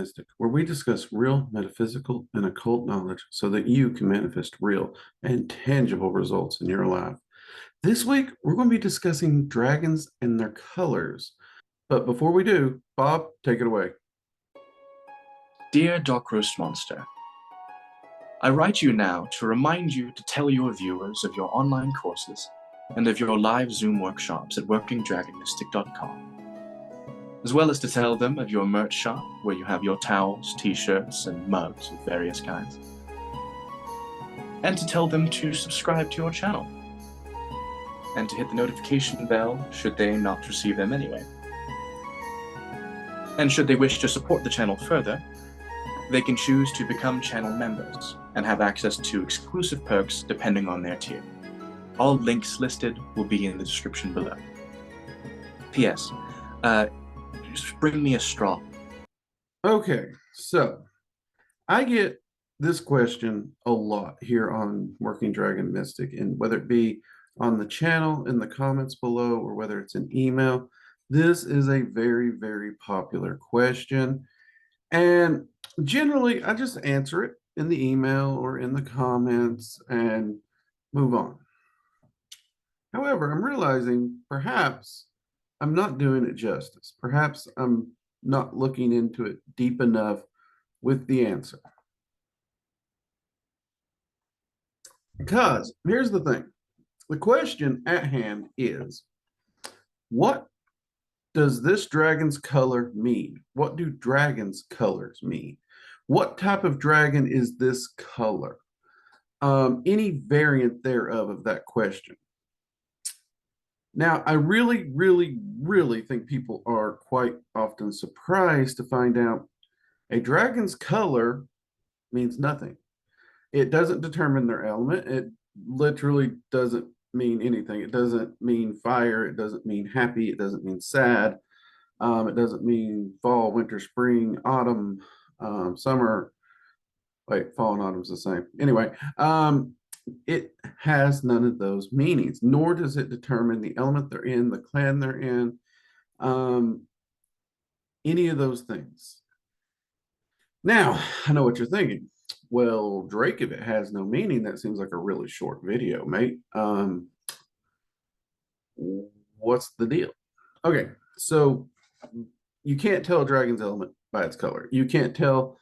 Mystic, where we discuss real metaphysical and occult knowledge so that you can manifest real and tangible results in your life. This week, we're going to be discussing dragons and their colors. But before we do, Bob, take it away. Dear Dark Roast Monster, I write you now to remind you to tell your viewers of your online courses and of your live Zoom workshops at workingdragonmystic.com, as well as to tell them of your merch shop where you have your towels, t-shirts, and mugs of various kinds, and to tell them to subscribe to your channel and to hit the notification bell should they not receive them anyway. And should they wish to support the channel further, they can choose to become channel members and have access to exclusive perks depending on their tier. All links listed will be in the description below. P.S. Just bring me a straw. Okay, so I get this question a lot here on Working Dragon Mystic, and whether it be on the channel, in the comments below, or whether it's an email, this is a very, very popular question. And generally, I just answer it in the email or in the comments and move on. However, I'm realizing perhaps I'm not doing it justice. Perhaps I'm not looking into it deep enough with the answer. Because here's the thing. The question at hand is, what does this dragon's color mean? What do dragons' colors mean? What type of dragon is this color? Any variant thereof of that question. Now, I really, really, really think people are quite often surprised to find out a dragon's color means nothing. It doesn't determine their element. It literally doesn't mean anything. It doesn't mean fire. It doesn't mean happy. It doesn't mean sad. It doesn't mean fall, winter, spring, autumn, summer. Wait, fall and autumn's the same. Anyway, it has none of those meanings, nor does it determine the element they're in, the clan they're in, any of those things. Now, I know what you're thinking. Well, Drake, if it has no meaning, that seems like a really short video, mate. What's the deal? Okay, so you can't tell a dragon's element by its color. You can't tell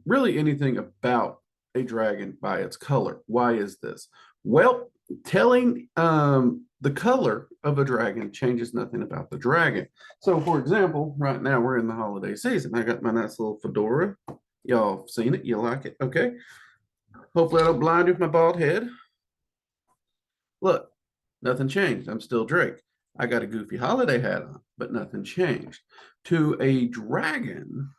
really anything about a dragon by its color. Why is this? Well, telling the color of a dragon changes nothing about the dragon. So, for example, right now we're in the holiday season. I got my nice little fedora. Y'all seen it? You like it? Okay. Hopefully I don't blind you with my bald head. Look, nothing changed. I'm still Drake. I got a goofy holiday hat on, but nothing changed. To a dragon,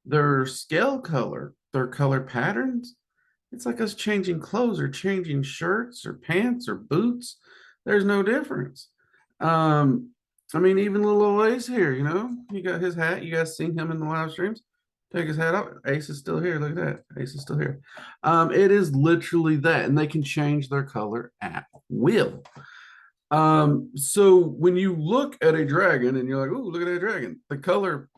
their scale color, their color patterns, it's like us changing clothes or changing shirts or pants or boots. There's no difference. I mean, even little old Ace here, you know, he got his hat. You guys seen him in the live streams? Take his hat off. Ace is still here. Look at that. Ace is still here. It is literally that, and they can change their color at will. So when you look at a dragon and you're like, oh, look at that dragon, the color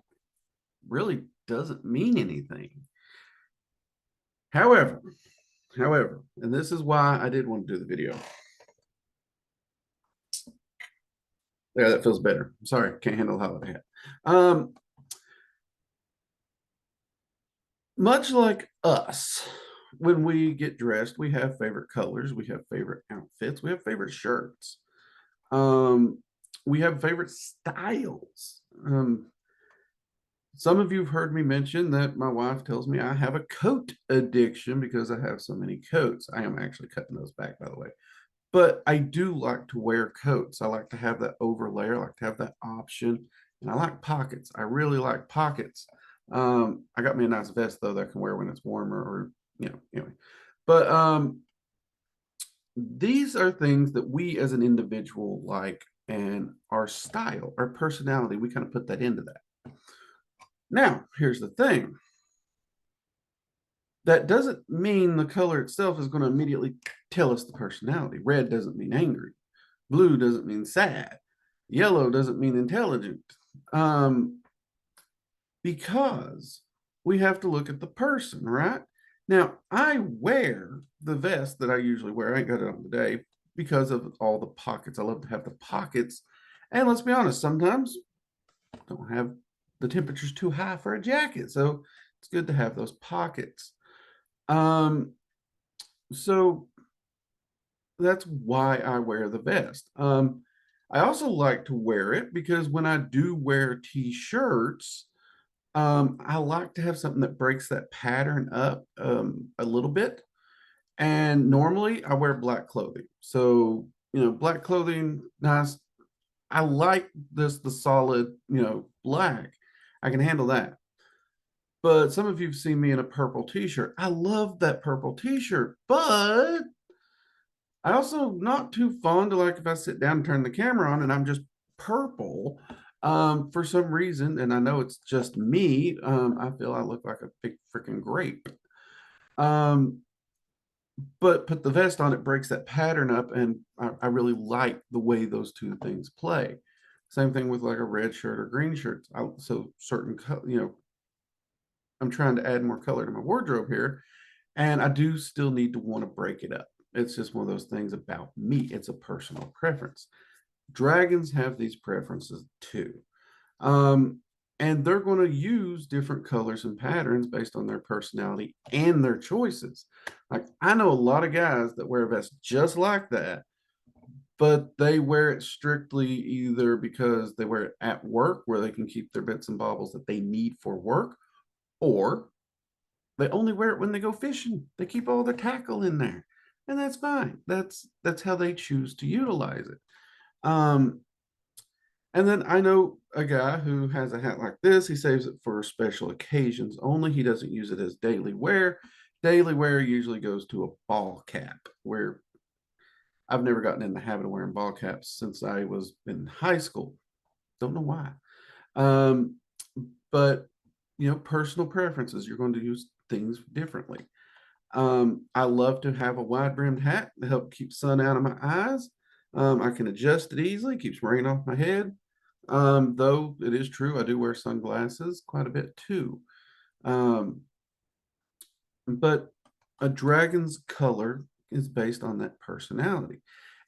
really doesn't mean anything. However, and this is why I did want to do the video. There, that feels better. I'm sorry, can't handle the holiday hat. Much like us, when we get dressed, we have favorite colors, we have favorite outfits, we have favorite shirts. We have favorite styles. Some of you have heard me mention that my wife tells me I have a coat addiction because I have so many coats. I am actually cutting those back, by the way. But I do like to wear coats. I like to have that overlay. I like to have that option. And I like pockets. I really like pockets. I got me a nice vest, though, that I can wear when it's warmer or, you know, anyway. But these are things that we as an individual like, and our style, our personality, we kind of put that into that. Now, here's the thing. That doesn't mean the color itself is going to immediately tell us the personality. Red doesn't mean angry. Blue doesn't mean sad. Yellow doesn't mean intelligent. because we have to look at the person, right? Now, I wear the vest that I usually wear. I ain't got it on today because of all the pockets. I love to have the pockets. And let's be honest, sometimes don't have the temperature's too high for a jacket. So it's good to have those pockets. Um, so that's why I wear the vest. I also like to wear it because when I do wear t-shirts, I like to have something that breaks that pattern up a little bit. And normally I wear black clothing. So, black clothing, nice. I like the solid, black. I can handle that. But some of you've seen me in a purple t-shirt. I love that purple t-shirt, but I also not too fond to, like, if I sit down and turn the camera on and I'm just purple for some reason, and I know it's just me, I feel I look like a big freaking grape. Um, but put the vest on, it breaks that pattern up, and I really like the way those two things play. Same thing with like a red shirt or green shirt. So certain, I'm trying to add more color to my wardrobe here, and I do still need to want to break it up. It's just one of those things about me. It's a personal preference. Dragons have these preferences too. Um, and they're going to use different colors and patterns based on their personality and their choices. Like, I know a lot of guys that wear a vest just like that, but they wear it strictly either because they wear it at work where they can keep their bits and baubles that they need for work, or they only wear it when they go fishing. They keep all their tackle in there, and that's fine. That's how they choose to utilize it. Um, and then I know a guy who has a hat like this. He saves it for special occasions only. He doesn't use it as daily wear. Daily wear usually goes to a ball cap, where I've never gotten in the habit of wearing ball caps since I was in high school. Don't know why. Um, but personal preferences, you're going to use things differently. I love to have a wide brimmed hat to help keep sun out of my eyes. I can adjust it easily, keeps rain off my head. Though it is true, I do wear sunglasses quite a bit too. Um, but a dragon's color is based on that personality.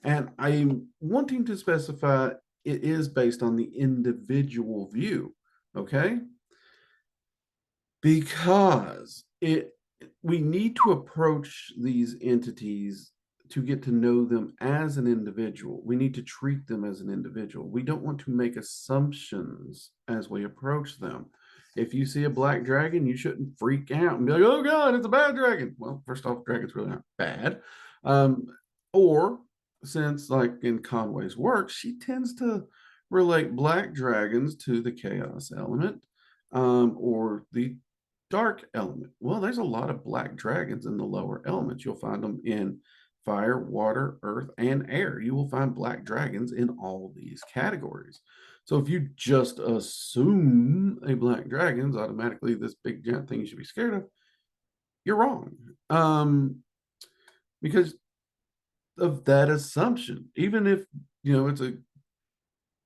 And I'm wanting to specify it is based on the individual view, okay? Because we need to approach these entities to get to know them as an individual. We need to treat them as an individual. We don't want to make assumptions as we approach them. If you see a black dragon, you shouldn't freak out and be like, oh God, it's a bad dragon. Well, first off, dragons really aren't bad. Or since, like in Conway's work, she tends to relate black dragons to the chaos element, or the dark element. Well, there's a lot of black dragons in the lower elements. You'll find them in fire, water, earth, and air. You will find black dragons in all these categories. So if you just assume a black dragon is automatically this big giant thing you should be scared of, you're wrong. Because of that assumption, even if it's a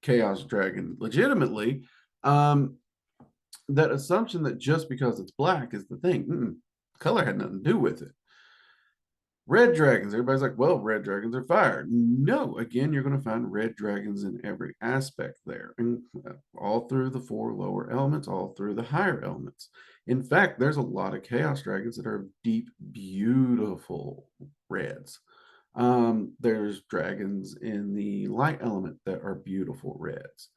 chaos dragon legitimately, that assumption that just because it's black is the thing. Color had nothing to do with it. Red dragons, everybody's like, well, red dragons are fire. No, again, you're going to find red dragons in every aspect there, and all through the four lower elements, all through the higher elements. In fact, there's a lot of chaos dragons that are deep, beautiful reds. There's dragons in the light element that are beautiful reds.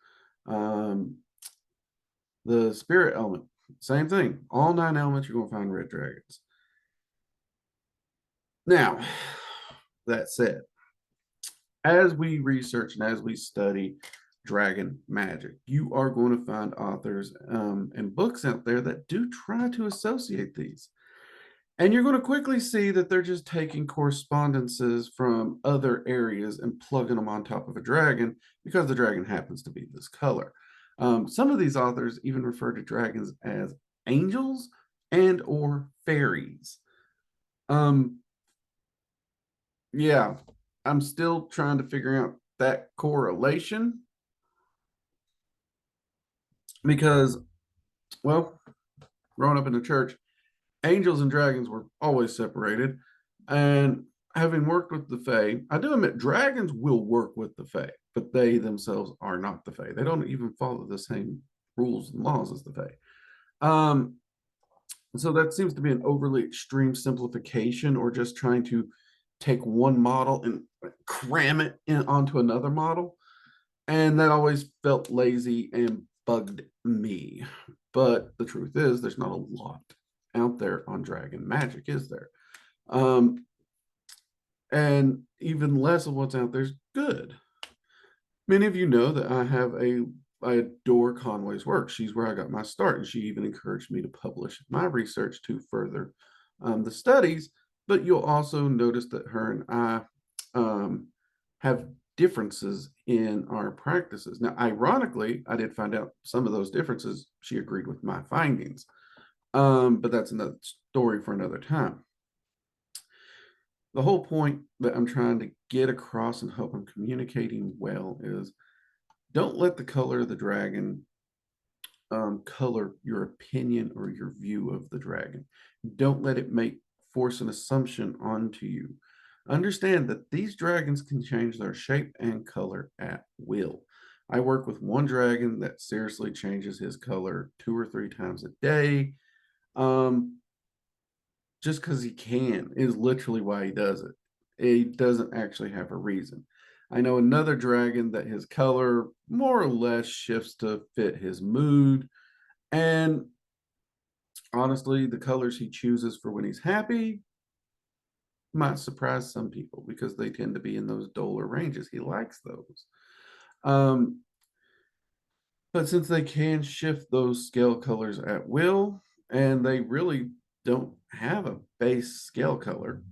The spirit element, same thing. All 9 elements, you're going to find red dragons. Now, that said, as we research and as we study dragon magic, you are going to find authors and books out there that do try to associate these. And you're going to quickly see that they're just taking correspondences from other areas and plugging them on top of a dragon because the dragon happens to be this color. Some of these authors even refer to dragons as angels and or fairies. Yeah, I'm still trying to figure out that correlation, because Well, growing up in the church, angels and dragons were always separated. And having worked with the Fae, I do admit dragons will work with the Fae, but they themselves are not the Fae. They don't even follow the same rules and laws as the Fae. Um, so that seems to be an overly extreme simplification, or just trying to take one model and cram it in onto another model. And that always felt lazy and bugged me. But the truth is, there's not a lot out there on dragon magic, is there? Um, and even less of what's out there is good. Many of you know that I adore Conway's work. She's where I got my start, and she even encouraged me to publish my research to further the studies. But you'll also notice that her and I have differences in our practices. Now, ironically, I did find out some of those differences. She agreed with my findings, but that's another story for another time. The whole point that I'm trying to get across and hope I'm communicating well is, don't let the color of the dragon color your opinion or your view of the dragon. Don't let it force an assumption onto you. Understand that these dragons can change their shape and color at will. I work with one dragon that seriously changes his color 2 or 3 times a day. Just because he can is literally why he does it. He doesn't actually have a reason. I know another dragon that his color more or less shifts to fit his mood. And honestly, the colors he chooses for when he's happy might surprise some people because they tend to be in those duller ranges. He likes those. Um, but since they can shift those scale colors at will, and they really don't have a base scale color,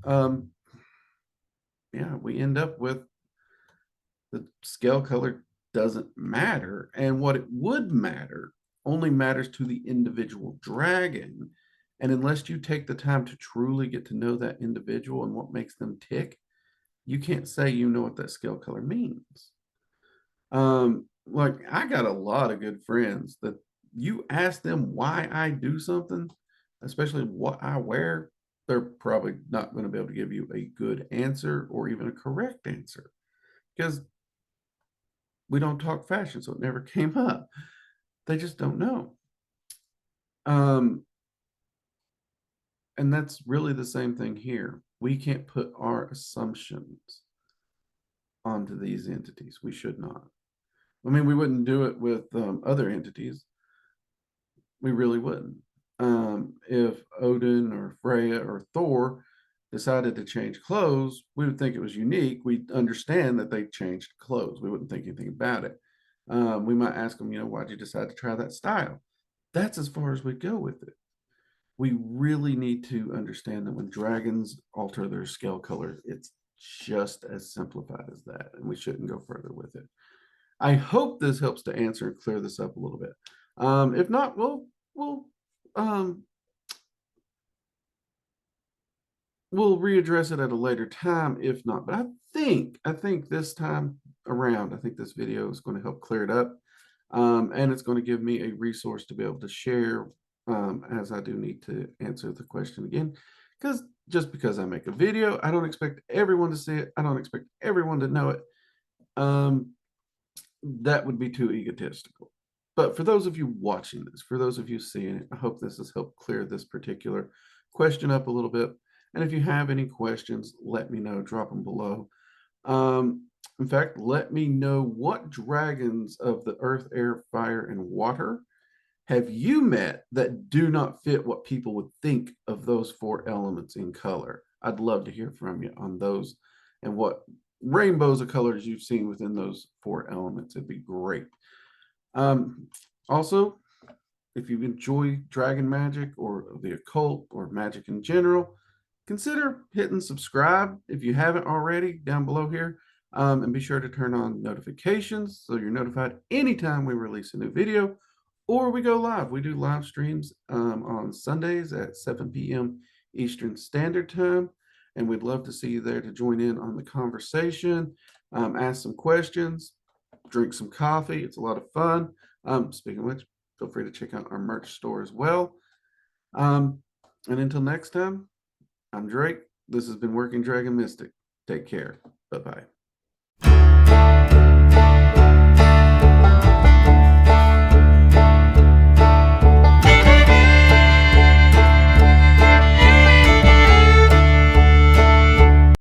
um, yeah, we end up with the scale color doesn't matter. And what it would matter only matters to the individual dragon. And unless you take the time to truly get to know that individual and what makes them tick, you can't say you know what that scale color means. Like, I got a lot of good friends that you ask them why I do something, especially what I wear, they're probably not going to be able to give you a good answer or even a correct answer, because we don't talk fashion, so it never came up. They just don't know. Um, and that's really the same thing here. We can't put our assumptions onto these entities. We should not. I mean, we wouldn't do it with other entities. We really wouldn't. If Odin or Freya or Thor decided to change clothes, we would think it was unique. We'd understand that they changed clothes. We wouldn't think anything about it. We might ask them, why'd you decide to try that style? That's as far as we go with it. We really need to understand that when dragons alter their scale color, it's just as simplified as that, and we shouldn't go further with it. I hope this helps to answer and clear this up a little bit. If not, um, we'll readdress it at a later time. If not, but I think this time around, I think this video is going to help clear it up, and it's going to give me a resource to be able to share, as I do need to answer the question again. Because just because I make a video, I don't expect everyone to see it. I don't expect everyone to know it. That would be too egotistical. But for those of you watching this, for those of you seeing it, I hope this has helped clear this particular question up a little bit. And if you have any questions, let me know, drop them below. In fact, let me know, what dragons of the earth, air, fire, and water have you met that do not fit what people would think of those 4 elements in color? I'd love to hear from you on those, and what rainbows of colors you've seen within those 4 elements. It'd be great. Also, if you enjoy dragon magic or the occult or magic in general, consider hitting subscribe if you haven't already down below here. And be sure to turn on notifications so you're notified anytime we release a new video or we go live. We do live streams on Sundays at 7 p.m. Eastern Standard Time. And we'd love to see you there to join in on the conversation, ask some questions, drink some coffee. It's a lot of fun. Speaking of which, feel free to check out our merch store as well. And until next time, I'm Drake. This has been Working Dragon Mystic. Take care. Bye-bye.